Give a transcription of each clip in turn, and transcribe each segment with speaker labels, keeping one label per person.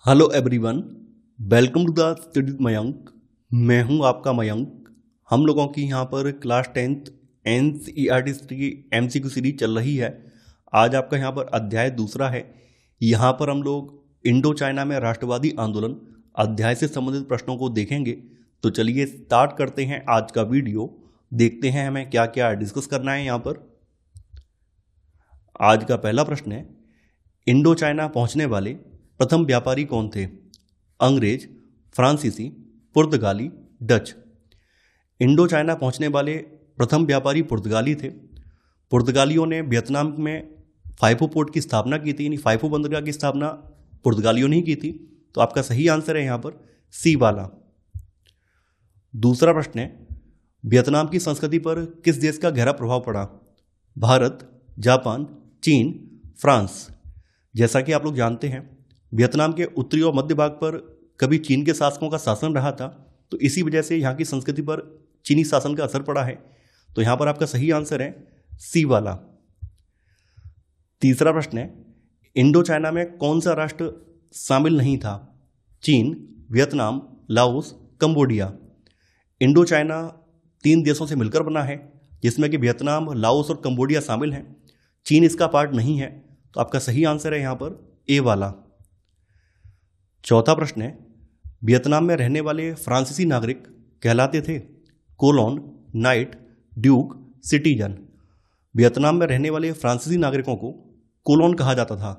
Speaker 1: Hello everyone, welcome to the study with Mayank. मैं हूं आपका मयंक। हम लोगों की यहां पर क्लास 10th एनसीईआरटी की एमसीक्यू सीरीज चल रही है। आज आपका यहां पर अध्याय दूसरा है। यहां पर हम लोग इंडो चाइना में राष्ट्रवादी आंदोलन अध्याय से संबंधित प्रश्नों को देखेंगे। तो चलिए स्टार्ट करते हैं आज का वीडियो। देखते हैं हमें क्या क्या डिस्कस करना है यहाँ पर। आज का पहला प्रश्न है, इंडो चाइना पहुंचने वाले प्रथम व्यापारी कौन थे? अंग्रेज, फ्रांसीसी, पुर्तगाली, डच। इंडो चाइना पहुंचने वाले प्रथम व्यापारी पुर्तगाली थे। पुर्तगालियों ने वियतनाम में फाइफो पोर्ट की स्थापना की थी, यानी फाइफो बंदरगाह की स्थापना पुर्तगालियों ने ही की थी। तो आपका सही आंसर है यहाँ पर सी वाला। दूसरा प्रश्न है, वियतनाम की संस्कृति पर किस देश का गहरा प्रभाव पड़ा? भारत, जापान, चीन, फ्रांस। जैसा कि आप लोग जानते हैं, वियतनाम के उत्तरी और मध्य भाग पर कभी चीन के शासकों का शासन रहा था, तो इसी वजह से यहाँ की संस्कृति पर चीनी शासन का असर पड़ा है। तो यहाँ पर आपका सही आंसर है सी वाला। तीसरा प्रश्न है, इंडो चाइना में कौन सा राष्ट्र शामिल नहीं था? चीन, Vietnam, Laos, Cambodia. Indo China 3 देशों से मिलकर बना है, जिसमें कि वियतनाम, लाओस और कंबोडिया शामिल हैं। चीन इसका पार्ट नहीं है। तो आपका सही आंसर है यहाँ पर ए वाला। चौथा प्रश्न है, वियतनाम में रहने वाले फ्रांसीसी नागरिक कहलाते थे? Colon, knight, duke, citizen. Vietnam में रहने वाले फ्रांसीसी नागरिकों को कोलोन कहा जाता था।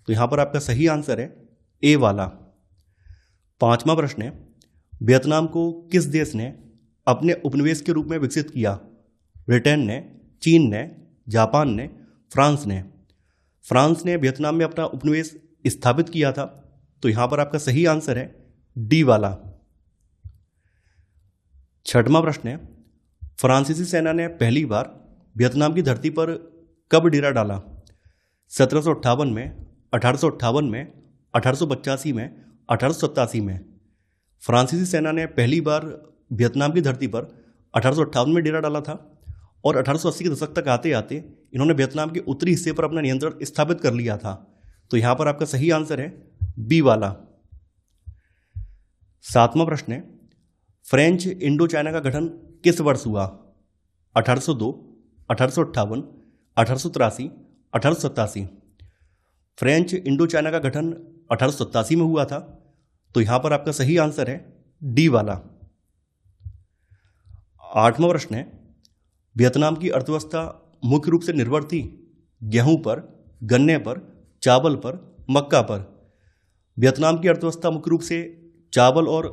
Speaker 1: तो यहाँ पर आपका सही आंसर है ए वाला। पांचवा प्रश्न है, वियतनाम को किस देश ने अपने उपनिवेश के रूप में विकसित किया? ब्रिटेन ने, चीन ने, जापान ने, फ्रांस ने। फ्रांस ने वियतनाम में अपना उपनिवेश स्थापित किया था। तो यहां पर आपका सही आंसर है डी वाला। छठवां प्रश्न है, फ्रांसीसी सेना ने पहली बार वियतनाम की धरती पर कब डेरा डाला? 1758 में, 1858 में, 1885 में, 1887 में। फ्रांसीसी सेना ने पहली बार वियतनाम की धरती पर 1858 में डेरा डाला था और 1880 के दशक तक आते आते इन्होंने वियतनाम के उत्तरी हिस्से पर अपना नियंत्रण स्थापित कर लिया था। तो यहां पर आपका सही आंसर है बी वाला। सातवां प्रश्न है, फ्रेंच इंडो चाइना का गठन किस वर्ष हुआ? 1802, 1858, 1883, 1887। फ्रेंच इंडो चाइना का गठन 1887 में हुआ था। तो यहां पर आपका सही आंसर है डी वाला। आठवां प्रश्न है, वियतनाम की अर्थव्यवस्था मुख्य रूप से निर्भर थी गेहूं पर, गन्ने पर, चावल पर, मक्का पर। वियतनाम की अर्थव्यवस्था मुख्य रूप से चावल और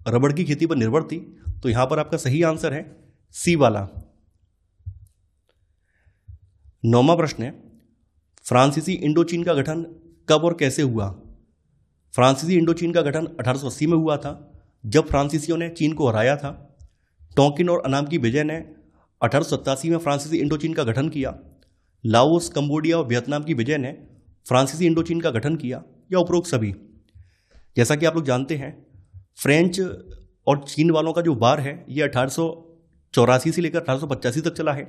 Speaker 1: रबड़ की खेती पर निर्भर थी। तो यहां पर आपका सही आंसर है सी वाला। नौवां प्रश्न है, फ्रांसीसी इंडोचीन का गठन कब और कैसे हुआ? फ्रांसीसी इंडोचीन का गठन 1880 में हुआ था, जब फ्रांसीसियों ने चीन को हराया था। टोंकिन और अनाम की विजय ने 1887 में फ्रांसीसी इंडोचीन का गठन किया। लाओस, कंबोडिया और वियतनाम की विजय ने फ्रांसीसी इंडोचीन का गठन किया, या उपरोक्त सभी। जैसा कि आप लोग जानते हैं, फ्रेंच और चीन वालों का जो वार है ये 1884 से लेकर 1885 तक चला है।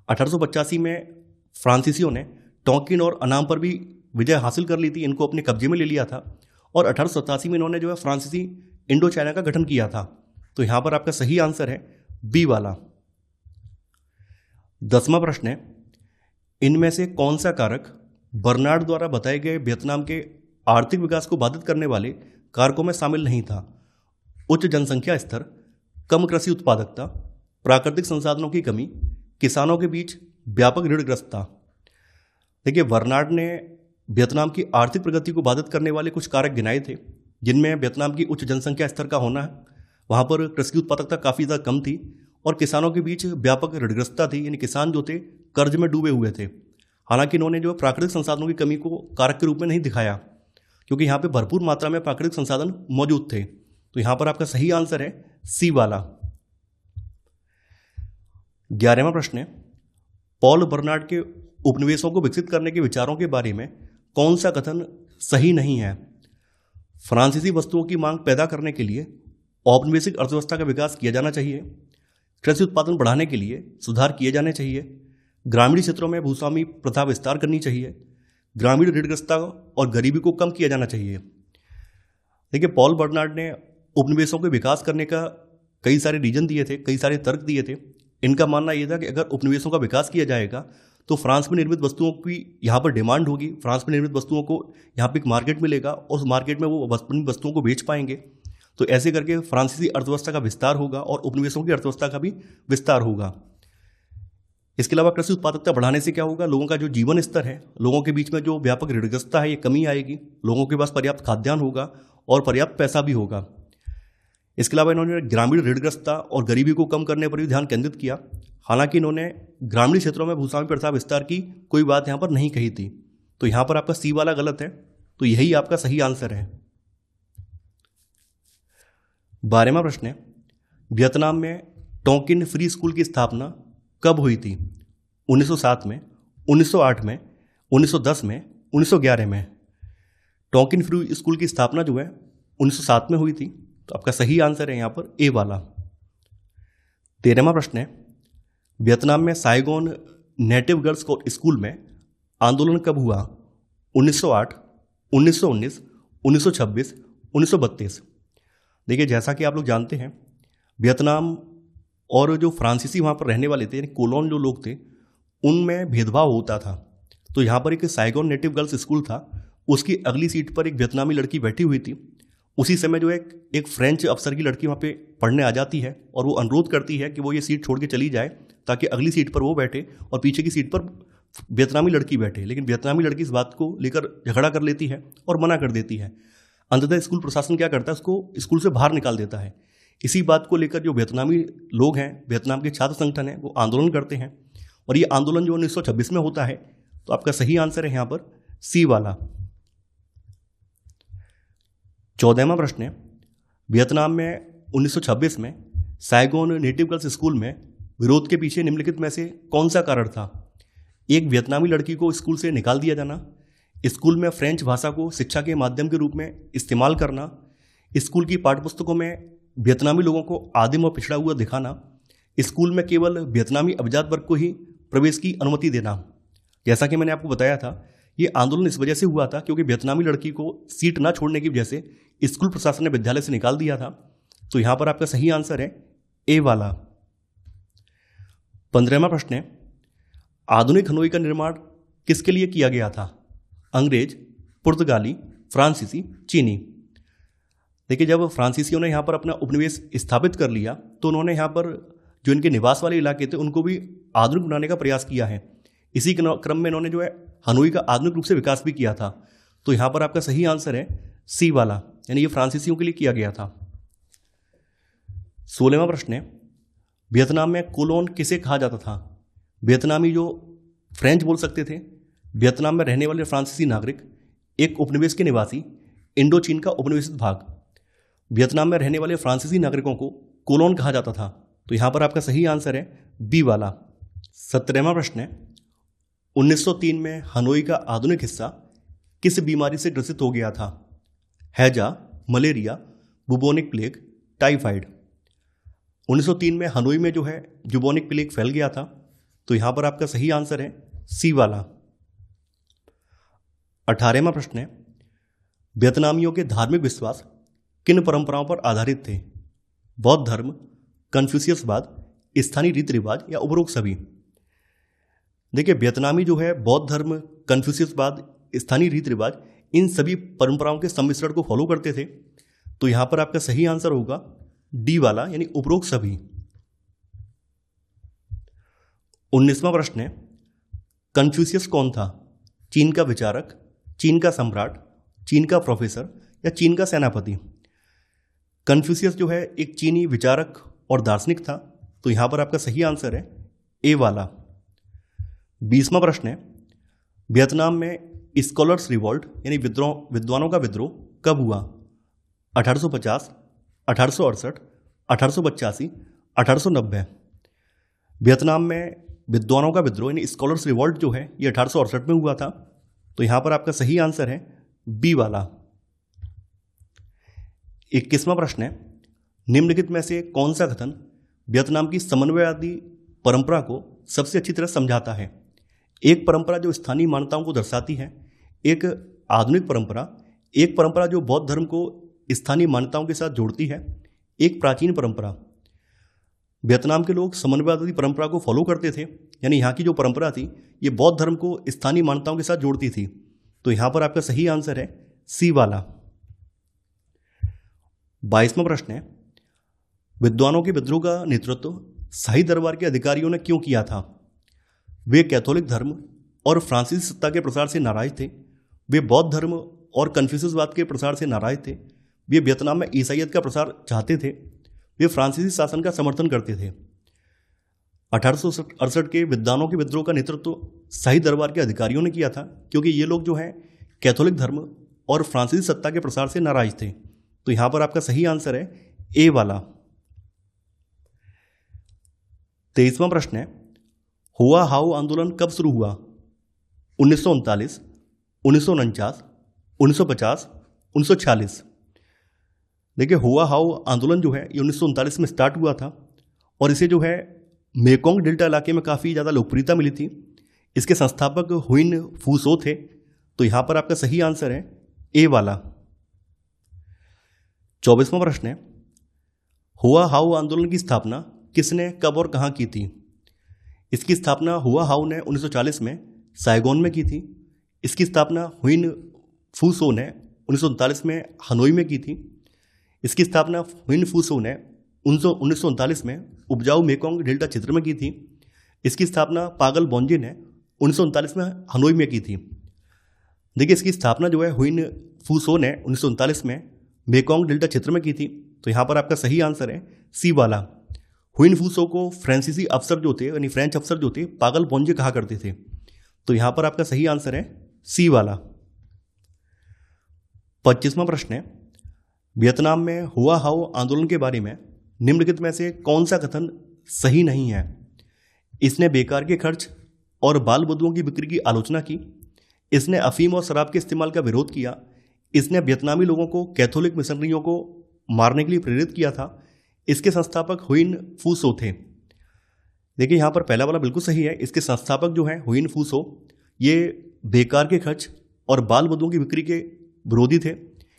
Speaker 1: 1885 में फ्रांसीसियों ने टोंकिन और अनाम पर भी विजय हासिल कर ली थी, इनको अपने कब्जे में ले लिया था। और 1887 में इन्होंने जो है फ्रांसीसी इंडो चाइना का गठन किया था। तो यहां पर आपका सही आंसर है बी वाला। 10वां प्रश्न है, इनमें से कौन सा कारक बर्नार्ड द्वारा बताए गए वियतनाम के आर्थिक विकास को बाधित करने वाले कारकों में शामिल नहीं था? उच्च जनसंख्या स्तर, कम कृषि उत्पादकता, प्राकृतिक संसाधनों की कमी, किसानों के बीच व्यापक ऋणग्रस्तता। देखिए, बर्नार्ड ने वियतनाम की आर्थिक प्रगति को बाधित करने वाले कुछ कारक गिनाए थे, जिनमें वियतनाम की उच्च जनसंख्या स्तर का होना है, वहाँ पर कृषि उत्पादकता काफ़ी ज़्यादा कम थी और किसानों के बीच व्यापक ऋणग्रस्तता थी, यानी किसान जो थे कर्ज में डूबे हुए थे। हालांकि इन्होंने जो प्राकृतिक संसाधनों की कमी को कारक के रूप में नहीं दिखाया, क्योंकि यहाँ पे भरपूर मात्रा में प्राकृतिक संसाधन मौजूद थे। तो यहाँ पर आपका सही आंसर है सी वाला। 11वां प्रश्न है, पॉल बर्नार्ड के उपनिवेशों को विकसित करने के विचारों के बारे में कौन सा कथन सही नहीं है? फ्रांसीसी वस्तुओं की मांग पैदा करने के लिए औपनिवेशिक अर्थव्यवस्था का विकास किया जाना चाहिए। कृषि उत्पादन बढ़ाने के लिए सुधार किए जाने चाहिए। ग्रामीण क्षेत्रों में भूस्वामी प्रथा विस्तार करनी चाहिए। ग्रामीण ऋणग्रस्तता और गरीबी को कम किया जाना चाहिए। देखिए, पॉल बर्नार्ड ने उपनिवेशों के विकास करने का कई सारे रीजन दिए थे, कई सारे तर्क दिए थे। इनका मानना यह था कि अगर उपनिवेशों का विकास किया जाएगा तो फ्रांस में निर्मित वस्तुओं की यहाँ पर डिमांड होगी, फ्रांस में निर्मित वस्तुओं को यहाँ पे एक मार्केट मिलेगा और उस मार्केट में वो अपनी वस्तुओं को बेच पाएंगे। तो ऐसे करके फ्रांसीसी अर्थव्यवस्था का विस्तार होगा और उपनिवेशों की अर्थव्यवस्था का भी विस्तार होगा। इसके अलावा कृषि उत्पादकता बढ़ाने से क्या होगा, लोगों का जो जीवन स्तर है, लोगों के बीच में जो व्यापक ऋणग्रस्तता है, ये कमी आएगी, लोगों के पास पर्याप्त खाद्यान्न होगा और पर्याप्त पैसा भी होगा। इसके अलावा इन्होंने ग्रामीण ऋणग्रस्तता और गरीबी को कम करने पर भी ध्यान केंद्रित किया। हालांकि इन्होंने ग्रामीण क्षेत्रों में भूस्वामी प्रथा विस्तार की कोई बात यहाँ पर नहीं कही थी। तो यहाँ पर आपका सी वाला गलत है, तो यही आपका सही आंसर है। 12वां प्रश्न है, वियतनाम में टोंकिन फ्री स्कूल की स्थापना कब हुई थी? 1907 में, 1908 में, 1910 में, 1911 में। टोंकिन फ्री स्कूल की स्थापना जो है 1907 में हुई थी, तो आपका सही आंसर है यहाँ पर ए वाला। 13वां प्रश्न है, वियतनाम में साइगोन नेटिव गर्ल्स स्कूल में आंदोलन कब हुआ? 1908, 1919, 1926, 1932। देखिए, जैसा कि आप लोग जानते हैं, वियतनाम और जो फ्रांसीसी वहाँ पर रहने वाले थे, यानी कोलोन जो लोग थे, उनमें भेदभाव होता था। तो यहाँ पर एक साइगोन नेटिव गर्ल्स स्कूल था, उसकी अगली सीट पर एक वियतनामी लड़की बैठी हुई थी। उसी समय जो एक फ्रेंच अफसर की लड़की वहाँ पे पढ़ने आ जाती है और वो अनुरोध करती है कि वो ये सीट छोड़ के चली जाए ताकि अगली सीट पर वो बैठे और पीछे की सीट पर वियतनामी लड़की बैठे। लेकिन वियतनामी लड़की इस बात को लेकर झगड़ा कर लेती है और मना कर देती है। अंततः स्कूल प्रशासन क्या करता है, उसको स्कूल से बाहर निकाल देता है। इसी बात को लेकर जो वियतनामी लोग हैं, वियतनाम के छात्र संगठन हैं, वो आंदोलन करते हैं और ये आंदोलन जो 1926 में होता है। तो आपका सही आंसर है यहाँ पर सी वाला। 14वां प्रश्न है, वियतनाम में 1926 में साइगोन नेटिव गर्ल्स स्कूल में विरोध के पीछे निम्नलिखित में से कौन सा कारण था? एक वियतनामी लड़की को स्कूल से निकाल दिया जाना, स्कूल में फ्रेंच भाषा को शिक्षा के माध्यम के रूप में इस्तेमाल करना, स्कूल की पाठ्यपुस्तकों में वियतनामी लोगों को आदिम और पिछड़ा हुआ दिखाना, स्कूल में केवल वियतनामी अभिजात वर्ग को ही प्रवेश की अनुमति देना। जैसा कि मैंने आपको बताया था, ये आंदोलन इस वजह से हुआ था क्योंकि वियतनामी लड़की को सीट ना छोड़ने की वजह से स्कूल प्रशासन ने विद्यालय से निकाल दिया था। तो यहां पर आपका सही आंसर है ए वाला। 15वां प्रश्न है, आधुनिक हनोई का निर्माण किसके लिए किया गया था? अंग्रेज, पुर्तगाली, फ्रांसीसी, चीनी। देखिए, जब फ्रांसीसियों ने यहाँ पर अपना उपनिवेश स्थापित कर लिया तो उन्होंने यहाँ पर जो इनके निवास वाले इलाके थे उनको भी आधुनिक बनाने का प्रयास किया है। इसी क्रम में इन्होंने जो है हनोई का आधुनिक रूप से विकास भी किया था। तो यहाँ पर आपका सही आंसर है सी वाला, यानी ये फ्रांसीसियों के लिए किया गया था। 16वां प्रश्न है, वियतनाम में कोलोन किसे कहा जाता था? वियतनामी जो फ्रेंच बोल सकते थे, वियतनाम में रहने वाले फ्रांसीसी नागरिक, एक उपनिवेश के निवासी, इंडो चीन का उपनिवेशित भाग। वियतनाम में रहने वाले फ्रांसीसी नागरिकों को कोलोन कहा जाता था। तो यहाँ पर आपका सही आंसर है बी वाला। 17वां प्रश्न है, 1903 में हनोई का आधुनिक हिस्सा किस बीमारी से ग्रसित हो गया था? हैजा, मलेरिया, बुबोनिक प्लेग, टाइफाइड। 1903 में हनोई में जो है बुबोनिक प्लेग फैल गया था। तो यहां पर आपका सही आंसर है सी वाला। 18वां प्रश्न है, वियतनामियों के धार्मिक विश्वास किन परंपराओं पर आधारित थे? बौद्ध धर्म, कन्फ्यूशियसवाद, स्थानीय रीति रिवाज या उपरोक्त सभी। देखिए, वियतनामी जो है बौद्ध धर्म, कन्फ्यूशियसवाद, स्थानीय रीति रिवाज, इन सभी परंपराओं के सम्मिश्रण को फॉलो करते थे। तो यहां पर आपका सही आंसर होगा डी वाला, यानी उपरोक्त सभी। 19वां प्रश्न है, कन्फ्यूशियस कौन था? चीन का विचारक, चीन का सम्राट, चीन का प्रोफेसर या चीन का सेनापति। कन्फ्यूशियस जो है एक चीनी विचारक और दार्शनिक था। तो यहां पर आपका सही आंसर है ए वाला। 20वां प्रश्न है, वियतनाम में स्कॉलर्स रिवॉल्ट यानी विद्वानों का विद्रोह कब हुआ? 1850, 1868, 1885, 1890। वियतनाम में विद्वानों का विद्रोह यानी स्कॉलर्स रिवॉल्ट जो है ये 1868 में हुआ था। तो यहां पर आपका सही आंसर है बी वाला। 21वां प्रश्न है, निम्नलिखित में से कौन सा कथन वियतनाम की समन्वयवादी परंपरा को सबसे अच्छी तरह समझाता है? एक परंपरा जो स्थानीय मान्यताओं को दर्शाती है, एक आधुनिक परंपरा, एक परंपरा जो बौद्ध धर्म को स्थानीय मान्यताओं के साथ जोड़ती है। एक प्राचीन परंपरा। वियतनाम के लोग समन्वयवादी परंपरा को फॉलो करते थे, यानी यहाँ की जो परंपरा थी ये बौद्ध धर्म को स्थानीय मान्यताओं के साथ जोड़ती थी। तो यहाँ पर आपका सही आंसर है सी वाला। 22वां प्रश्न है, विद्वानों के विद्रोह का नेतृत्व शाही दरबार के अधिकारियों ने क्यों किया था? वे कैथोलिक धर्म और फ्रांसीसी सत्ता के प्रसार से नाराज थे। वे बौद्ध धर्म और कन्फ्यूशियसवाद के प्रसार से नाराज थे। वे वियतनाम में ईसाईयत का प्रसार चाहते थे। वे फ्रांसीसी शासन का समर्थन करते थे। 1868 के विद्वानों के विद्रोह का नेतृत्व शाही दरबार के अधिकारियों ने किया था, क्योंकि ये लोग जो हैं कैथोलिक धर्म और फ्रांसीसी सत्ता के प्रसार से नाराज थे। तो यहां पर आपका सही आंसर है ए वाला। 23वां प्रश्न है, हुआ हाउ आंदोलन कब शुरू हुआ? 1939, 1949, 1950, 1946। देखिए, हुआ हाउ आंदोलन जो है ये 1939 में स्टार्ट हुआ था और इसे जो है मेकोंग डेल्टा इलाके में काफ़ी ज़्यादा लोकप्रियता मिली थी। इसके संस्थापक हुइन फूसो थे। तो यहाँ पर आपका सही आंसर है ए वाला। 24वां प्रश्न है, हुआ हाउ आंदोलन की स्थापना किसने, कब और कहाँ की थी? इसकी स्थापना हुआ हाउ ने 1940 में साइगोन में की थी। इसकी स्थापना हुइन फूसो ने 1939 में हनोई में की थी। इसकी स्थापना हुइन फूसो ने 1939 में उपजाऊ मेकोंग डेल्टा क्षेत्र में की थी। इसकी स्थापना पागल बोंजे ने 1939 में हनोई में की थी। देखिए, इसकी स्थापना जो है हुइन फूसो ने 1939 में मेकोंग डेल्टा क्षेत्र में की थी। तो यहाँ पर आपका सही आंसर है सी वाला। हुइन फूसो को फ्रांसीसी अफसर जो थे, यानी फ्रेंच अफसर जो थे, पागल बोंजे कहा करते थे। तो यहाँ पर आपका सही आंसर है सी वाला। 25वां प्रश्न है, वियतनाम में हुआ हाउ आंदोलन के बारे में निम्नलिखित में से कौन सा कथन सही नहीं है? इसने बेकार के खर्च और बाल बधुओं की बिक्री की आलोचना की। इसने अफीम और शराब के इस्तेमाल का विरोध किया। इसने वियतनामी लोगों को कैथोलिक मिशनरियों को मारने के लिए प्रेरित किया था। इसके संस्थापक हुइन फूसो थे। देखिए, यहाँ पर पहला वाला बिल्कुल सही है। इसके संस्थापक जो हैं हुइन फूसो, ये बेकार के खर्च और बाल बधुओं की बिक्री के विरोधी थे।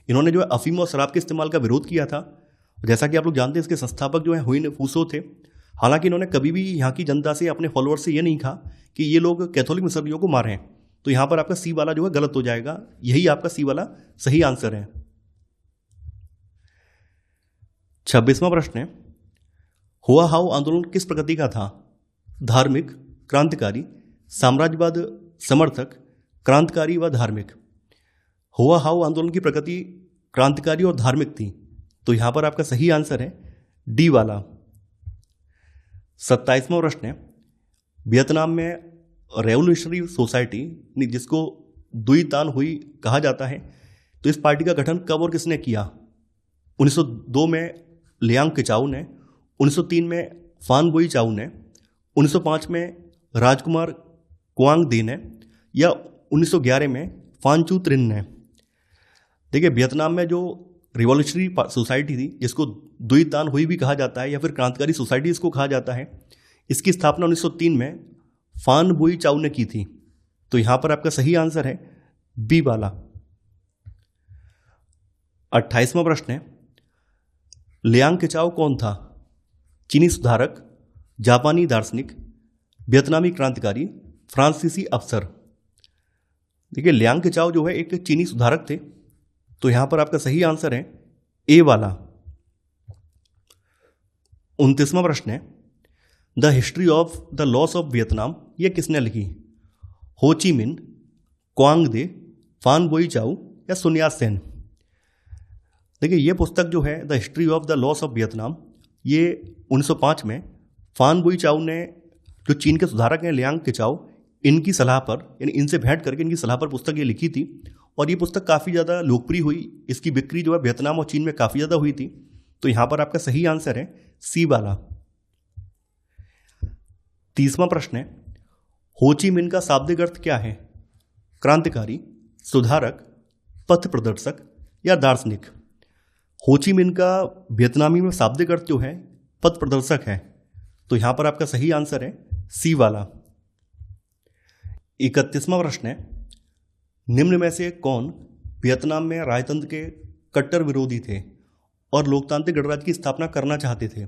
Speaker 1: इन्होंने जो है अफीम और शराब के इस्तेमाल का विरोध किया था। जैसा कि आप लोग जानते हैं, इसके संस्थापक जो है हुइन फूसो थे। हालांकि इन्होंने कभी भी यहाँ की जनता से, अपने फॉलोअर्स से ये नहीं कहा कि ये लोग कैथोलिक मिशनरियों को मारें। तो यहाँ पर आपका सी वाला जो है गलत हो जाएगा। यही आपका सी वाला सही आंसर है। 26वां प्रश्न है, हुआ हाउ आंदोलन किस प्रकृति का था? धार्मिक, क्रांतिकारी, साम्राज्यवाद समर्थक, क्रांतिकारी व धार्मिक। हुआ हाउ आंदोलन की प्रकृति क्रांतिकारी और धार्मिक थी। तो यहां पर आपका सही आंसर है डी वाला। 27वां प्रश्न है, वियतनाम में रेवोल्यूशनरी सोसाइटी, जिसको दुई तान हुई कहा जाता है, तो इस पार्टी का गठन कब और किसने किया? 1902 में लियांग किचाऊ ने, 1903 में फान बोई चाऊ ने, 1905 में राजकुमार क्वांग दी ने, या 1911 में फानचू त्रिन ने। देखिए, वियतनाम में जो रिवॉल्यूशनरी सोसाइटी थी, जिसको दुई तान हुई भी कहा जाता है या फिर क्रांतिकारी सोसाइटी इसको कहा जाता है, इसकी स्थापना 1903 में फान बोई चाऊ ने की थी। तो यहां पर आपका सही आंसर है बी वाला। 28वां प्रश्न है, लियांग किचाऊ कौन था? चीनी सुधारक, जापानी दार्शनिक, वियतनामी क्रांतिकारी, फ्रांसीसी अफसर। देखिए, लियांग किचाऊ जो है एक चीनी सुधारक थे। तो यहां पर आपका सही आंसर है ए वाला। 29वां प्रश्न है, the history of the loss of Vietnam, यह किसने लिखी? हो ची मिन, क्वांग दे, फान बोई चाऊ या सुन यात सेन। देखिए, यह पुस्तक जो है the history of the loss of Vietnam, ये 1905 में फान बोई चाऊ ने, जो चीन के सुधारक हैं लियांग किचाऊ, इनकी सलाह पर, यानी इनसे भेंट करके इनकी सलाह पर पुस्तक ये लिखी थी। और ये पुस्तक काफ़ी ज़्यादा लोकप्रिय हुई। इसकी बिक्री जो है वियतनाम और चीन में काफ़ी ज़्यादा हुई थी। तो यहाँ पर आपका सही आंसर है सी वाला। 30वां प्रश्न है, हो ची मिन का शाब्दिक अर्थ क्या है? क्रांतिकारी, सुधारक, पथ प्रदर्शक या दार्शनिक। हो ची मिन का वियतनामी में शाब्दिक अर्थ जो है पथ प्रदर्शक है। तो यहाँ पर आपका सही आंसर है सी वाला। 31वां प्रश्न है, निम्न में से कौन वियतनाम में राजतंत्र के कट्टर विरोधी थे और लोकतांत्रिक गणराज्य की स्थापना करना चाहते थे?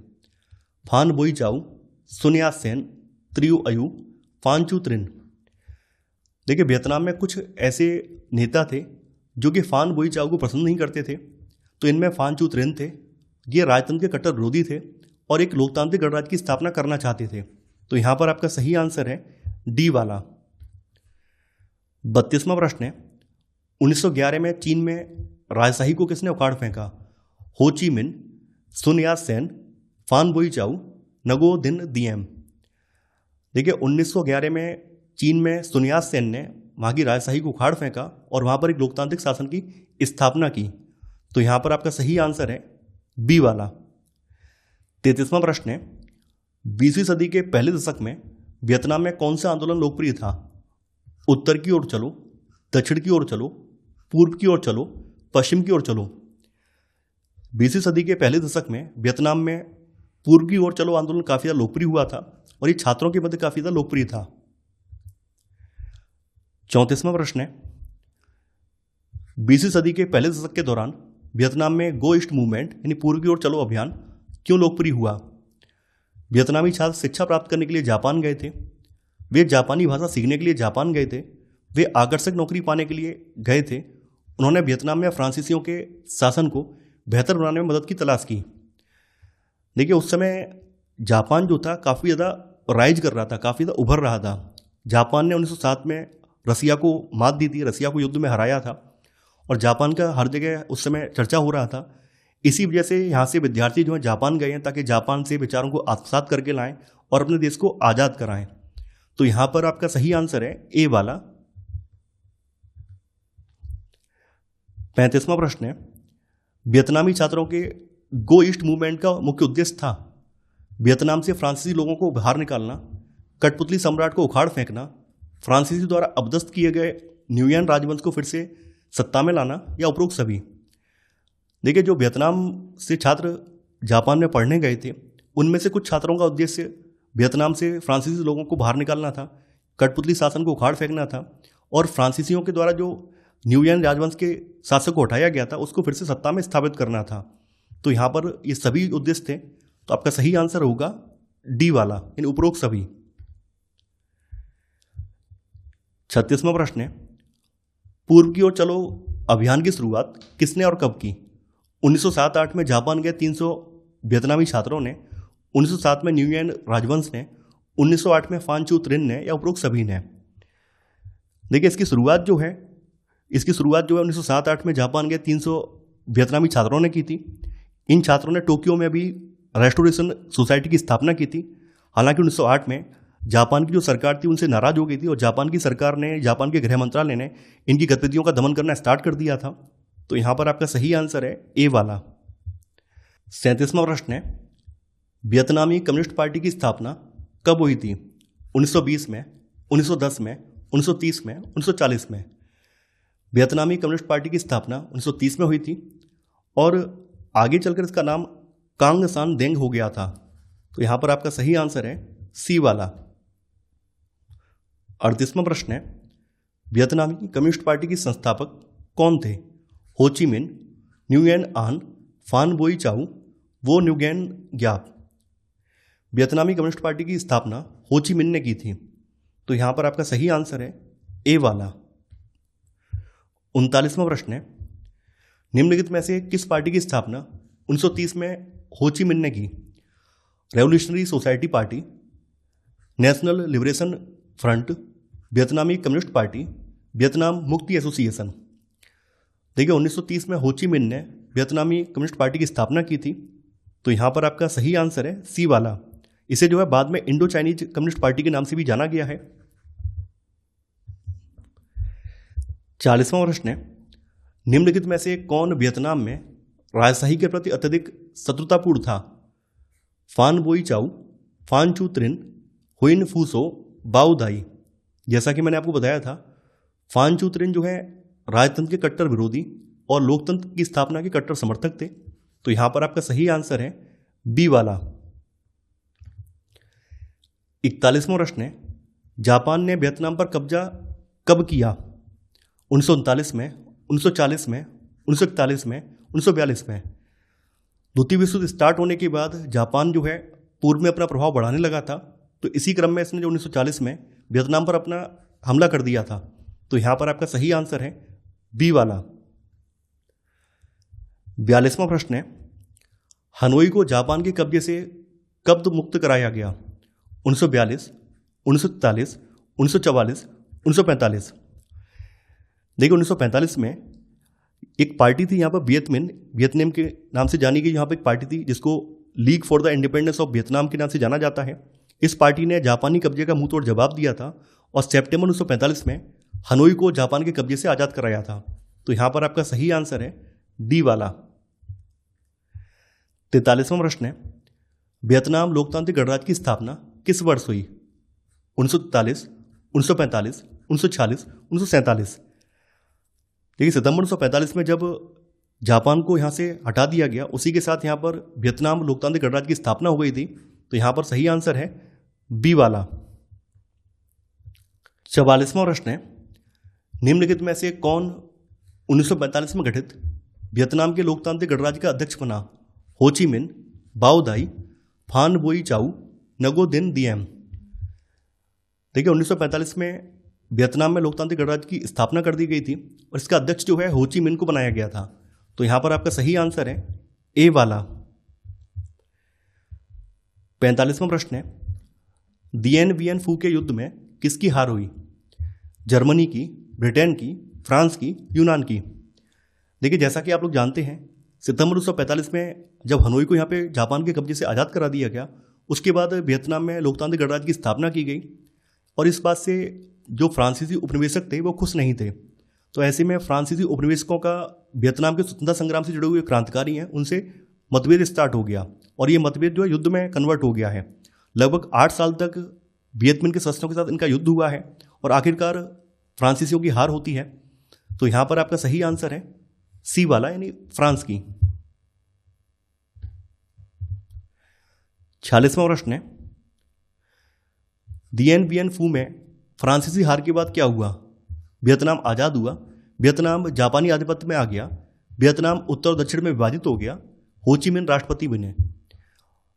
Speaker 1: फान बोईचाओ, सुन यात सेन, त्रियू अयू, फान चू त्रिन। देखिए, वियतनाम में कुछ ऐसे नेता थे जो कि फान बोईचाओ को पसंद नहीं करते थे, तो इनमें फान चू त्रिन थे। ये राजतंत्र के कट्टर विरोधी थे और एक लोकतांत्रिक गणराज्य की स्थापना करना चाहते थे। तो यहां पर आपका सही आंसर है डी वाला। 32वां प्रश्न है, 1911 में चीन में राजशाही को किसने उखाड़ फेंका? हो ची मिन, सुन यात सेन, फान बोईचाओ, नगो दिन दिएम। देखिए, 1911 में चीन में सुन यात सेन ने वहां की राजशाही को उखाड़ फेंका और वहां पर एक लोकतांत्रिक शासन की स्थापना की। तो यहां पर आपका सही आंसर है बी वाला। 33वां प्रश्न है, 20वीं सदी के पहले दशक में वियतनाम में कौन सा आंदोलन लोकप्रिय था? उत्तर की ओर चलो, दक्षिण की ओर चलो, पूर्व की ओर चलो, पश्चिम की ओर चलो। 20वीं सदी के पहले दशक में वियतनाम में पूर्व की ओर चलो आंदोलन काफी ज्यादा लोकप्रिय हुआ था और ये छात्रों के मध्य काफी ज्यादा लोकप्रिय था। 34वां प्रश्न है, 20वीं सदी के पहले दशक के दौरान वियतनाम में गो ईस्ट मूवमेंट यानी पूर्व की ओर चलो अभियान क्यों लोकप्रिय हुआ? वियतनामी छात्र शिक्षा प्राप्त करने के लिए जापान गए थे, वे जापानी भाषा सीखने के लिए जापान गए थे, वे आकर्षक नौकरी पाने के लिए गए थे, उन्होंने वियतनाम में फ्रांसीसियों के शासन को बेहतर बनाने में मदद की तलाश की। देखिए, उस समय जापान जो था काफ़ी ज़्यादा राइज कर रहा था, काफ़ी ज़्यादा उभर रहा था। जापान ने 1907 में रसिया को मात दी थी, रसिया को युद्ध में हराया था और जापान का हर जगह उस समय चर्चा हो रहा था। इसी वजह से यहाँ से विद्यार्थी जो हैं जापान गए हैं ताकि जापान से विचारों को आत्मसात करके लाएं और अपने देश को आज़ाद कराएं। तो यहाँ पर आपका सही आंसर है ए वाला। 35वां प्रश्न है, वियतनामी छात्रों के गो ईस्ट मूवमेंट का मुख्य उद्देश्य था वियतनाम से फ्रांसीसी लोगों को बाहर निकालना, कठपुतली सम्राट को उखाड़ फेंकना, फ्रांसीसी द्वारा अपदस्थ किए गए न्यूयन राजवंश को फिर से सत्ता में लाना या उपरोक्त सभी। देखिए, जो वियतनाम से छात्र जापान में पढ़ने गए थे उनमें से कुछ छात्रों का उद्देश्य वियतनाम से फ्रांसीसी लोगों को बाहर निकालना था, कठपुतली शासन को उखाड़ फेंकना था और फ्रांसीसियों के द्वारा जो न्यूयन राजवंश के शासक को हटाया गया था उसको फिर से सत्ता में स्थापित करना था। तो यहाँ पर ये सभी उद्देश्य थे, तो आपका सही आंसर होगा डी वाला, इन उपरोक्त सभी। 36वां प्रश्न है, पूर्व की ओर चलो अभियान की शुरुआत किसने और कब की? 1907-8 में जापान गए 300 वियतनामी छात्रों ने, 1907 में न्यूयन राजवंश ने, 1908 में फान चू त्रिन ने या उपरोक्त सभी ने। देखिए, इसकी शुरुआत जो है 1907-8 में जापान गए 300 वियतनामी छात्रों ने की थी। इन छात्रों ने टोक्यो में भी रेस्टोरेशन सोसाइटी की स्थापना की थी। हालांकि 1908 में जापान की जो सरकार थी उनसे नाराज हो गई थी और जापान की सरकार ने, जापान के गृह मंत्रालय ने इनकी गतिविधियों का दमन करना स्टार्ट कर दिया था। तो यहां पर आपका सही आंसर है ए वाला। 37वां प्रश्न है, वियतनामी कम्युनिस्ट पार्टी की स्थापना कब हुई थी? 1920 में, 1910 में, 1930 में, 1940 में। वियतनामी कम्युनिस्ट पार्टी की स्थापना 1930 में हुई थी और आगे चलकर इसका नाम कांग सान देंग हो गया था। तो यहां पर आपका सही आंसर है सी वाला। 38वां प्रश्न है, वियतनामी कम्युनिस्ट पार्टी की संस्थापक कौन थे? हो ची मिन, न्यूयन आन, फान बोईचाओ, वो न्यूगेन ग्याप। वियतनामी कम्युनिस्ट पार्टी की स्थापना हो ची मिन ने की थी। तो यहां पर आपका सही आंसर है ए वाला। 39वां प्रश्न है, निम्नलिखित में से किस पार्टी की स्थापना 1930 में हो ची मिन ने की? Revolutionary society party, national liberation front, Vietnamese communist party, Vietnam मुक्ति एसोसिएशन। देखिए, 1930 में हो ची मिन ने वियतनामी कम्युनिस्ट पार्टी की स्थापना की थी। तो यहां पर आपका सही आंसर है सी वाला। इसे जो है बाद में इंडो चाइनीज कम्युनिस्ट पार्टी के नाम से भी जाना गया है। 40वां प्रश्न है, निम्नलिखित में से कौन वियतनाम में राजशाही के प्रति अत्यधिक शत्रुतापूर्ण था? फान बोईचाओ, फान चू त्रिन, हुइन फूसो, बाओ दाई। जैसा कि मैंने आपको बताया था, फान चू त्रिन जो है राजतंत्र के कट्टर विरोधी और लोकतंत्र की स्थापना के कट्टर समर्थक थे। तो यहां पर आपका सही आंसर है बी वाला। 41वां प्रश्न है, जापान ने वियतनाम पर कब्जा कब किया? 1939 में, 1940 में, 1941 में, 1942 में। द्वितीय विश्व युद्ध स्टार्ट होने के बाद जापान जो है पूर्व में अपना प्रभाव बढ़ाने लगा था, तो इसी क्रम में इसने जो 1940 में वियतनाम पर अपना हमला कर दिया था। तो यहाँ पर आपका सही आंसर है बी वाला। 42वां प्रश्न है, हनोई को जापान के कब्जे से कब मुक्त कराया गया? 1942, 1943, 1944, 1945। देखिए 1945 में एक पार्टी थी यहाँ पर वियतनाम के नाम से जानी गई। यहाँ पर एक पार्टी थी जिसको league for the independence of Vietnam के नाम से जाना जाता है। इस पार्टी ने जापानी कब्जे का मुंह तोड़ जवाब दिया था और सितंबर 1945 में हनोई को जापान के कब्जे से आज़ाद कराया था। तो यहाँ पर आपका सही आंसर है डी वाला। 43वां प्रश्न है, वियतनाम लोकतांत्रिक गणराज्य की स्थापना किस वर्ष हुई? 1943, 1945, 1946, 1947। देखिए सितंबर 1945 में जब जापान को यहाँ से हटा दिया गया, उसी के साथ यहाँ पर वियतनाम लोकतांत्रिक गणराज्य की स्थापना हो गई थी। तो यहाँ पर सही आंसर है बी वाला। 44वां प्रश्न है, निम्नलिखित में से कौन 1945 में गठित वियतनाम के लोकतांत्रिक गणराज्य का अध्यक्ष बना? हो ची मिन, बाओ दाई, फान बोई चाऊ, नगो दिन दिएम। देखिए 1945 में वियतनाम में लोकतांत्रिक गणराज्य की स्थापना कर दी गई थी और इसका अध्यक्ष जो है हो ची मिन को बनाया गया था। तो यहाँ पर आपका सही आंसर है ए वाला। 45वां प्रश्न है, दिएन वियन फू के युद्ध में किसकी हार हुई? जर्मनी की, ब्रिटेन की, फ्रांस की, यूनान की। देखिए जैसा कि आप लोग जानते हैं, सितंबर 1945 में जब हनोई को यहाँ पे जापान के कब्जे से आज़ाद करा दिया गया, उसके बाद वियतनाम में लोकतांत्रिक गणराज्य की स्थापना की गई और इस बात से जो फ्रांसीसी उपनिवेशक थे वो खुश नहीं थे। तो ऐसे में फ्रांसीसी उपनिवेशकों का वियतनाम के स्वतंत्रता संग्राम से जुड़े हुए क्रांतिकारी हैं, उनसे मतभेद स्टार्ट हो गया और ये मतभेद जो है युद्ध में कन्वर्ट हो गया है। लगभग 8 साल तक वियतमिन के शस्त्रों के साथ इनका युद्ध हुआ है और आखिरकार फ्रांसीसियों की हार होती है। तो यहाँ पर आपका सही आंसर है सी वाला, यानी फ्रांस की। 46वां प्रश्न है, दिएन वियन फू में फ्रांसीसी हार के बाद क्या हुआ? वियतनाम आज़ाद हुआ, वियतनाम जापानी आधिपत्य में आ गया, वियतनाम उत्तर और दक्षिण में विभाजित हो गया, हो ची मिन राष्ट्रपति बने।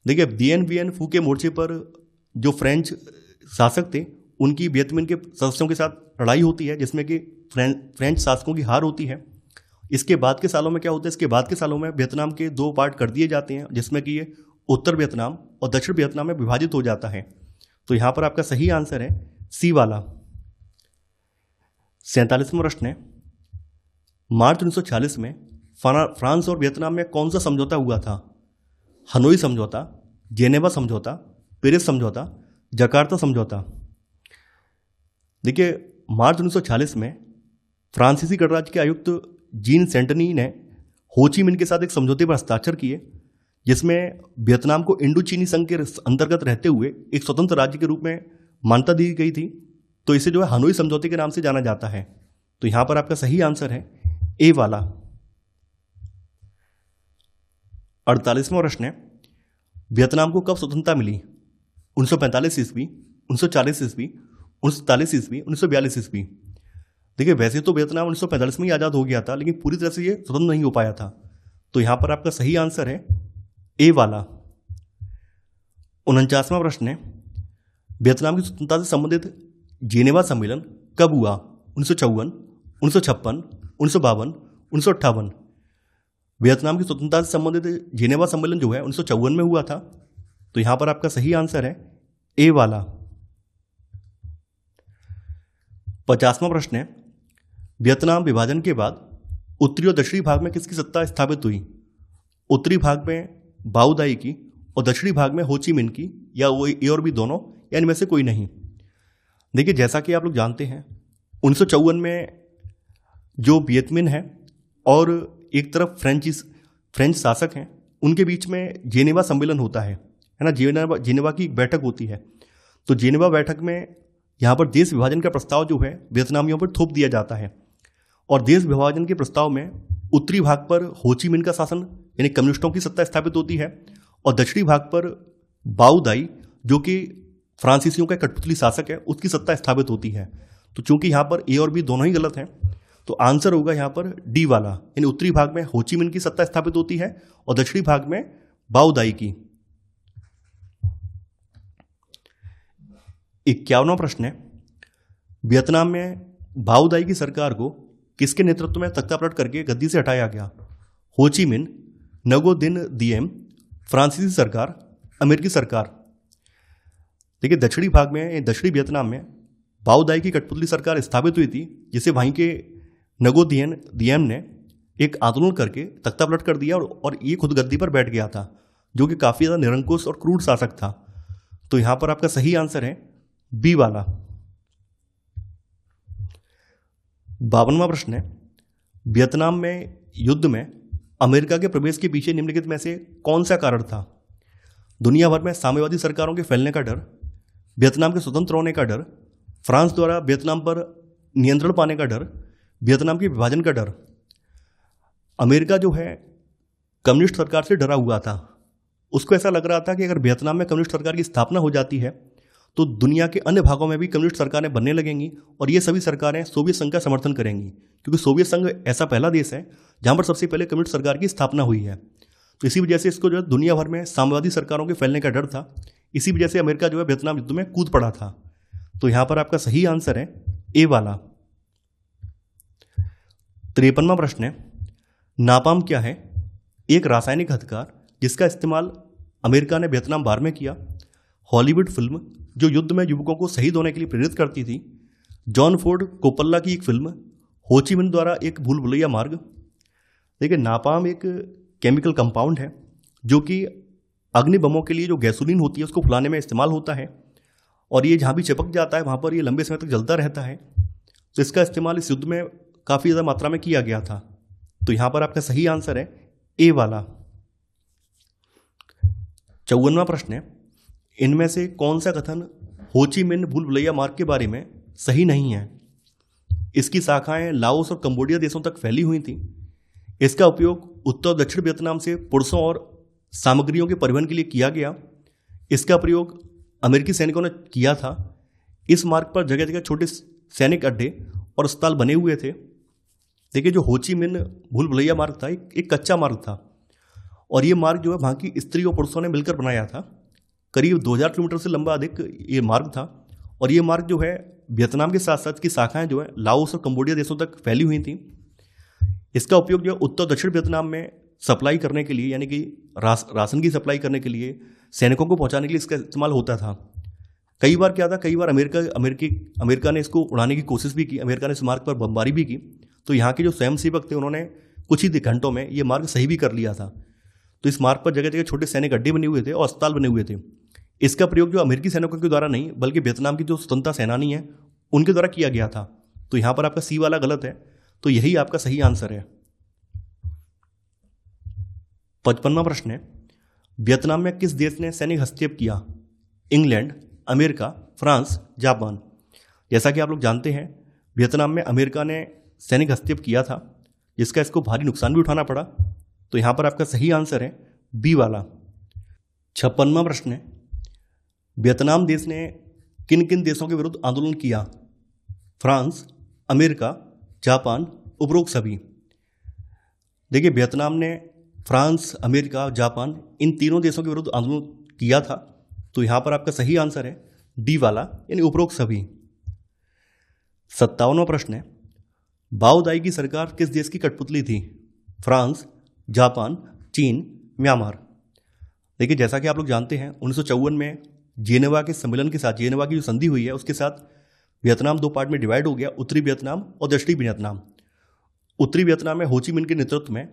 Speaker 1: देखिए दिएन वियन फू के मोर्चे पर जो फ्रेंच शासक थे उनकी वियतमिन के सदस्यों के साथ लड़ाई होती है, जिसमें कि फ्रेंच शासकों की हार होती है। इसके बाद के सालों में क्या होता है? इसके बाद के सालों में वियतनाम के 2 पार्ट कर दिए जाते हैं, जिसमें कि ये उत्तर वियतनाम और दक्षिण वियतनाम में विभाजित हो जाता है। तो यहाँ पर आपका सही आंसर है सी वाला। 47वां प्रश्न है, मार्च 1946 में फ्रांस और वियतनाम में कौन सा समझौता हुआ था? हनोई समझौता, जेनेवा समझौता, पेरिस समझौता, जकार्ता समझौता। देखिए मार्च 1946 में फ्रांसीसी गणराज्य के आयुक्त जीन सेंटनी ने हो ची मिन के साथ एक समझौते पर हस्ताक्षर किए, जिसमें वियतनाम को इंडो चीनी संघ के अंतर्गत रहते हुए एक स्वतंत्र राज्य के रूप में मान्यता दी गई थी। तो इसे जो है हनोई समझौते के नाम से जाना जाता है। तो यहां पर आपका सही आंसर है ए वाला। 48वां प्रश्न है, वियतनाम को कब स्वतंत्रता मिली? 1945 ईस्वी, 1940 ईस्वी, 1947 ईस्वी, 1942 ईस्वी। देखिए वैसे तो वियतनाम 1945 में ही आज़ाद हो गया था, लेकिन पूरी तरह से ये स्वतंत्र नहीं हो पाया था। तो यहां पर आपका सही आंसर है ए वाला। 49वां प्रश्न है, वियतनाम की स्वतंत्रता से संबंधित जेनेवा सम्मेलन कब हुआ? 1954, 1956, 1952, 1958। वियतनाम की स्वतंत्रता से संबंधित जेनेवा सम्मेलन जो है 1954 में हुआ था। तो यहां पर आपका सही आंसर है ए वाला। 50वां प्रश्न है, वियतनाम विभाजन के बाद उत्तरी और दक्षिणी भाग में किसकी सत्ता स्थापित हुई? उत्तरी भाग में बाओ दाई की और दक्षिणी भाग में हो ची मिन की, या वो ए और बी दोनों, या इनमें से कोई नहीं। देखिए जैसा कि आप लोग जानते हैं 1954 में जो वियतमिन है और एक तरफ फ्रेंच शासक हैं, उनके बीच में जेनेवा सम्मेलन होता है ना। जेनेवा की एक बैठक होती है। तो जेनेवा बैठक में यहाँ पर देश विभाजन का प्रस्ताव जो है वियतनामियों पर थोप दिया जाता है और देश विभाजन के प्रस्ताव में उत्तरी भाग पर हो ची मिन का शासन यानी कम्युनिस्टों की सत्ता स्थापित होती है और दक्षिणी भाग पर बाओ दाई जो कि फ्रांसीसियों का कठपुतली शासक है उसकी सत्ता स्थापित होती है। तो चूंकि यहाँ पर ए और बी दोनों ही गलत हैं, तो आंसर होगा यहां पर डी वाला, यानी उत्तरी भाग में हो ची मिन्ह की सत्ता स्थापित होती है और दक्षिणी भाग में बाओ दाई की। 51वां प्रश्न है, वियतनाम में बाओ दाई की सरकार को किसके नेतृत्व में तख्तापलट करके गद्दी से हटाया गया? हो ची मिन्ह, नगो दिन दिएम, फ्रांसीसी सरकार, अमेरिकी सरकार। देखिए दक्षिणी भाग में, दक्षिणी वियतनाम में बाओ दाई की कठपुतली सरकार स्थापित हुई थी, जिसे वहीं के नगो दिएम ने एक आंदोलन करके तख्तापलट कर दिया और ये खुद गद्दी पर बैठ गया था, जो कि काफ़ी ज़्यादा निरंकुश और क्रूर शासक था। तो यहाँ पर आपका सही आंसर है बी वाला। 52वां प्रश्न है, वियतनाम में युद्ध में अमेरिका के प्रवेश के पीछे निम्नलिखित में से कौन सा कारण था? दुनिया भर में साम्यवादी सरकारों के फैलने का डर, वियतनाम के स्वतंत्र होने का डर, फ्रांस द्वारा वियतनाम पर नियंत्रण पाने का डर, वियतनाम के विभाजन का डर। अमेरिका जो है कम्युनिस्ट सरकार से डरा हुआ था। उसको ऐसा लग रहा था कि अगर वियतनाम में कम्युनिस्ट सरकार की स्थापना हो जाती है तो दुनिया के अन्य भागों में भी कम्युनिस्ट सरकारें बनने लगेंगी और ये सभी सरकारें सोवियत संघ का समर्थन करेंगी, क्योंकि सोवियत संघ ऐसा पहला देश है जहां पर सबसे पहले कम्युनिस्ट सरकार की स्थापना हुई है। तो इसी वजह से इसको जो है दुनिया भर में साम्यवादी सरकारों के फैलने का डर था। इसी वजह से अमेरिका जो है वियतनाम युद्ध में कूद पड़ा था। तो यहां पर आपका सही आंसर है ए वाला। 53वां प्रश्न है, नापाम क्या है? एक रासायनिक हथियार जिसका इस्तेमाल अमेरिका ने वियतनाम वार में किया। हॉलीवुड फिल्म जो युद्ध में युवकों को शहीद होने के लिए प्रेरित करती थी। जॉन फोर्ड कोप्पला की एक फिल्म। हो ची मिन्ह द्वारा एक भूल भुलैया मार्ग। देखिए नापाम एक केमिकल कंपाउंड है जो कि अग्नि बमों के लिए जो गैसोलीन होती है उसको फुलाने में इस्तेमाल होता है और ये जहाँ भी चिपक जाता है वहाँ पर ये लंबे समय तक जलता रहता है। तो इसका इस्तेमाल इस युद्ध में काफ़ी ज़्यादा मात्रा में किया गया था। तो यहाँ पर आपका सही आंसर है ए वाला। 54वां प्रश्न है, इनमें से कौन सा कथन हो ची मिन्ह भूल भुलैया मार्ग के बारे में सही नहीं है? इसकी शाखाएं लाओस और कंबोडिया देशों तक फैली हुई थी। इसका उपयोग उत्तर और दक्षिण वियतनाम से पुरुषों और सामग्रियों के परिवहन के लिए किया गया। इसका प्रयोग अमेरिकी सैनिकों ने किया था। इस मार्ग पर जगह जगह छोटे सैनिक अड्डे और अस्पताल बने हुए थे। देखिए जो हो ची मिन्ह भूल भुलैया मार्ग था एक कच्चा मार्ग था और ये मार्ग जो है वहाँ की स्त्री और पुरुषों ने मिलकर बनाया था। करीब 2000 किलोमीटर से लंबा अधिक ये मार्ग था और ये मार्ग जो है वियतनाम के साथ साथ की शाखाएं जो है लाओस और कंबोडिया देशों तक फैली हुई थी। इसका उपयोग जो है उत्तर दक्षिण वियतनाम में सप्लाई करने के लिए, यानी कि राशन की सप्लाई करने के लिए, सैनिकों को पहुंचाने के लिए इसका इस्तेमाल होता था। कई बार क्या था, कई बार अमेरिका ने इसको उड़ाने की कोशिश भी की। अमेरिका ने इस मार्ग पर बमबारी भी की। तो यहाँ के जो स्वयंसेवक थे उन्होंने कुछ ही घंटों में ये मार्ग सही भी कर लिया था। तो इस मार्ग पर जगह जगह छोटे सैनिक अड्डे बने हुए थे और अस्पताल बने हुए थे। इसका प्रयोग जो अमेरिकी सैनिकों के द्वारा नहीं बल्कि वियतनाम की जो स्वतंत्रता सेनानी है उनके द्वारा किया गया था। तो यहाँ पर आपका सी वाला गलत है, तो यही आपका सही आंसर है। 55वां प्रश्न है, वियतनाम में किस देश ने सैनिक हस्तक्षेप किया? England, America, France, Japan. जैसा कि आप लोग जानते हैं वियतनाम में अमेरिका ने सैनिक हस्तक्षेप किया था, जिसका इसको भारी नुकसान भी उठाना पड़ा। तो यहाँ पर आपका सही आंसर है बी वाला। 56वां प्रश्न है, वियतनाम देश ने किन किन देशों के विरुद्ध आंदोलन किया? फ्रांस, अमेरिका, जापान, उपरोक्त सभी। देखिए वियतनाम ने फ्रांस, अमेरिका, जापान इन तीनों देशों के विरुद्ध आंदोलन किया था। तो यहाँ पर आपका सही आंसर है डी वाला, यानी उपरोक्त सभी। 57वां प्रश्न है, बाओ दाई की सरकार किस देश की कठपुतली थी? फ्रांस, जापान, चीन, म्यांमार। देखिए जैसा कि आप लोग जानते हैं 1954 में जेनेवा के सम्मेलन के साथ, जेनेवा की जो संधि हुई है उसके साथ वियतनाम दो पार्ट में डिवाइड हो गया, उत्तरी वियतनाम और दक्षिणी वियतनाम। उत्तरी वियतनाम में हो ची मिन्ह के नेतृत्व में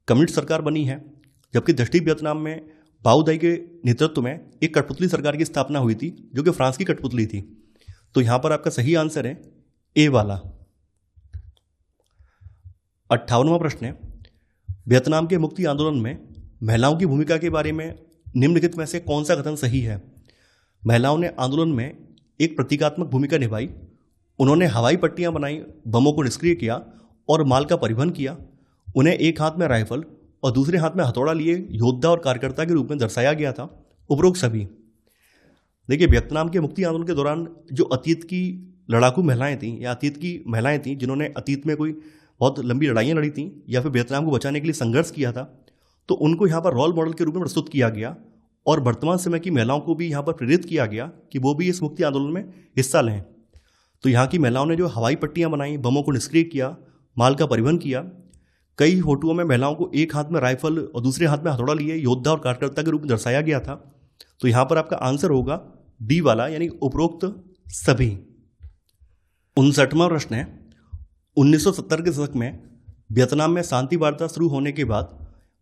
Speaker 1: कम्युनिस्ट सरकार बनी है, जबकि दक्षिणी वियतनाम में बाओ दाई के नेतृत्व में एक कठपुतली सरकार की स्थापना हुई थी जो कि फ्रांस की कठपुतली थी। तो यहाँ पर आपका सही आंसर है ए वाला। 58वां प्रश्न है, वियतनाम के मुक्ति आंदोलन में महिलाओं की भूमिका के बारे में निम्नलिखित में से कौन सा कथन सही है? महिलाओं ने आंदोलन में एक प्रतीकात्मक भूमिका निभाई। उन्होंने हवाई पट्टियां बनाई, बमों को निष्क्रिय किया और माल का परिवहन किया। उन्हें एक हाथ में राइफल और दूसरे हाथ में हथौड़ा लिए योद्धा और कार्यकर्ता के रूप में दर्शाया गया था। उपरोक्त सभी। देखिए वियतनाम के मुक्ति आंदोलन के दौरान जो अतीत की लड़ाकू महिलाएं थीं या अतीत की महिलाएं थीं जिन्होंने अतीत में कोई बहुत लंबी लड़ाइयाँ लड़ी थीं या फिर वियतनाम को बचाने के लिए संघर्ष किया था, तो उनको यहाँ पर रोल मॉडल के रूप में प्रस्तुत किया गया और वर्तमान समय की महिलाओं को भी यहाँ पर प्रेरित किया गया कि वो भी इस मुक्ति आंदोलन में हिस्सा लें। तो यहाँ की महिलाओं ने जो हवाई पट्टियाँ बनाई, बमों को निष्क्रिय किया, माल का परिवहन किया, कई फोटुओं में महिलाओं को एक हाथ में राइफल और दूसरे हाथ में हथौड़ा लिए योद्धा और कार्यकर्ता के रूप में दर्शाया गया था। तो यहाँ पर आपका आंसर होगा डी वाला, यानी उपरोक्त सभी। 59वां प्रश्न है, 1970 के दशक में वियतनाम में शांति वार्ता शुरू होने के बाद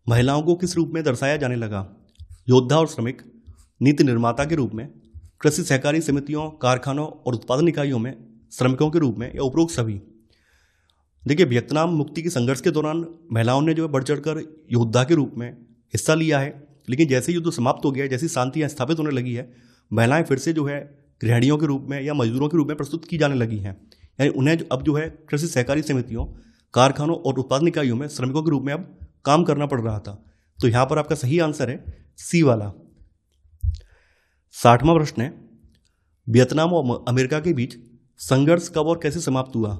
Speaker 1: महिलाओं को किस रूप में दर्शाया जाने लगा? योद्धा और श्रमिक, नीति निर्माता के रूप में, कृषि सहकारी समितियों, कारखानों और उत्पादन इकाइयों में श्रमिकों के रूप में, या उपरोक्त सभी? देखिए, वियतनाम मुक्ति के संघर्ष के दौरान महिलाओं ने जो है बढ़ चढ़कर योद्धा के रूप में हिस्सा लिया है, लेकिन जैसे युद्ध समाप्त हो गया, जैसी शांति यहाँ स्थापित होने लगी है, महिलाएं फिर से जो है गृहिणियों के रूप में या मजदूरों के रूप में प्रस्तुत की जाने लगी हैं। यानी उन्हें अब जो है कृषि सहकारी समितियों, कारखानों और उत्पादन इकाइयों में श्रमिकों के रूप में अब काम करना पड़ रहा था। तो यहाँ पर आपका सही आंसर है सी वाला। 60वां प्रश्न है, वियतनाम और अमेरिका के बीच संघर्ष कब और कैसे समाप्त हुआ?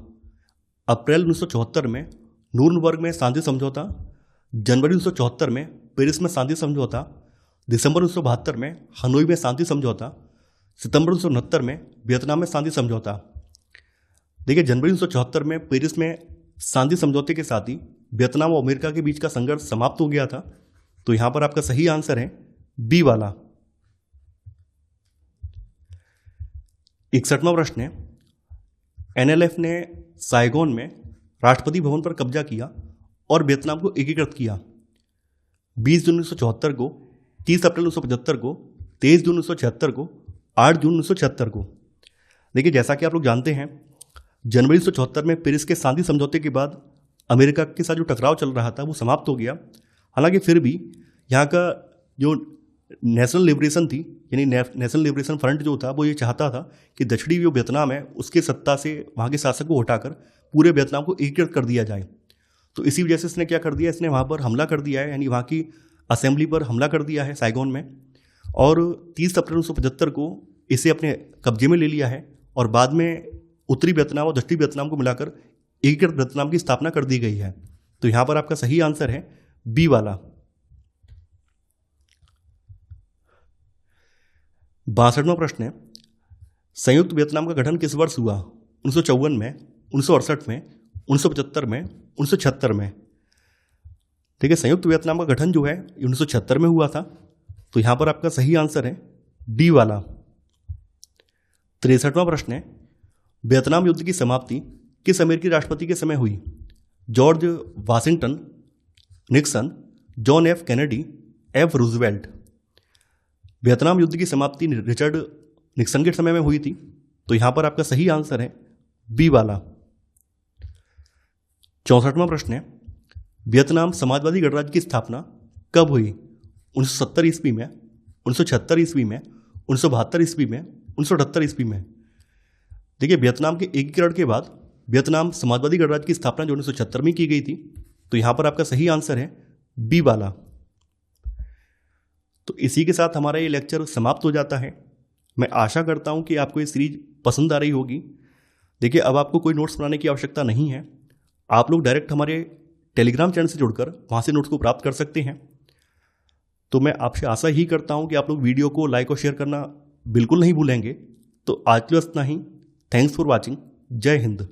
Speaker 1: अप्रैल 1974 में नूरनबर्ग में शांति समझौता, जनवरी 1974 में पेरिस में शांति समझौता, दिसंबर 1972 में हनोई में शांति समझौता, सितंबर 1969 में वियतनाम में शांति समझौता। देखिए, जनवरी 1974 में पेरिस में शांति समझौते के साथ ही वियतनाम और अमेरिका के बीच का संघर्ष समाप्त हो गया था। तो यहाँ पर आपका सही आंसर है बी वाला। 61वां प्रश्न है, एनएलएफ ने साइगोन में राष्ट्रपति भवन पर कब्जा किया और वियतनाम को एकीकृत किया। 20 जून 1974 को, 30 अप्रैल 1975 को, 23 जून 1976 को, 8 जून 1976 को। देखिए, जैसा कि आप लोग जानते हैं, जनवरी 1974 में पेरिस के शांति समझौते के बाद अमेरिका के साथ जो टकराव चल रहा था वो समाप्त हो गया। हालांकि फिर भी यहाँ का जो नेशनल लिबरेशन थी, यानी नेशनल लिबरेशन फ्रंट जो था, वो ये चाहता था कि दक्षिणी जो वियतनाम है उसके सत्ता से वहाँ के शासक को हटाकर पूरे वियतनाम को एकीकृत कर दिया जाए। तो इसी वजह से इसने क्या कर दिया, इसने वहाँ पर हमला कर दिया है, यानी वहाँ की असेंबली पर हमला कर दिया है साइगोन में, और 30 अप्रैल 1975 को इसे अपने कब्जे में ले लिया है और बाद में उत्तरी वियतनाम और दक्षिणी वियतनाम को मिलाकर एकीकृत वियतनाम की स्थापना कर दी गई है। तो यहाँ पर आपका सही आंसर है बी वाला। 62वां प्रश्न है, संयुक्त वियतनाम का गठन किस वर्ष हुआ? 1954 में, 1968 में, 1975 में, 1976 में? देखिए, संयुक्त वियतनाम का गठन जो है 1976 में हुआ था। तो यहाँ पर आपका सही आंसर है डी वाला। 63वां प्रश्न है, वियतनाम युद्ध की समाप्ति किस अमेरिकी राष्ट्रपति के समय हुई? George Washington, Nixon, John F Kennedy, F Roosevelt? Vietnam युद्ध की समाप्ति रिचर्ड निक्सन के समय में हुई थी। तो यहाँ पर आपका सही आंसर है बी वाला। 64वां प्रश्न है, वियतनाम समाजवादी गणराज्य की स्थापना कब हुई? 1970 ईस्वी में, 1976 ईस्वी में, 1972 ईस्वी में, 1978 ईस्वी में? देखिए, वियतनाम के एकीकरण के बाद वियतनाम समाजवादी गणराज्य की स्थापना जो 1976 में की गई थी। तो यहाँ पर आपका सही आंसर है बी वाला। तो इसी के साथ हमारा ये लेक्चर समाप्त हो जाता है। मैं आशा करता हूँ कि आपको ये सीरीज पसंद आ रही होगी। देखिए, अब आपको कोई नोट्स बनाने की आवश्यकता नहीं है, आप लोग डायरेक्ट हमारे टेलीग्राम चैनल से जुड़कर वहाँ से नोट्स को प्राप्त कर सकते हैं। तो मैं आपसे आशा ही करता हूँ कि आप लोग वीडियो को लाइक और शेयर करना बिल्कुल नहीं भूलेंगे। तो आज के लिए इतना ही। Thanks for watching. जय हिंद।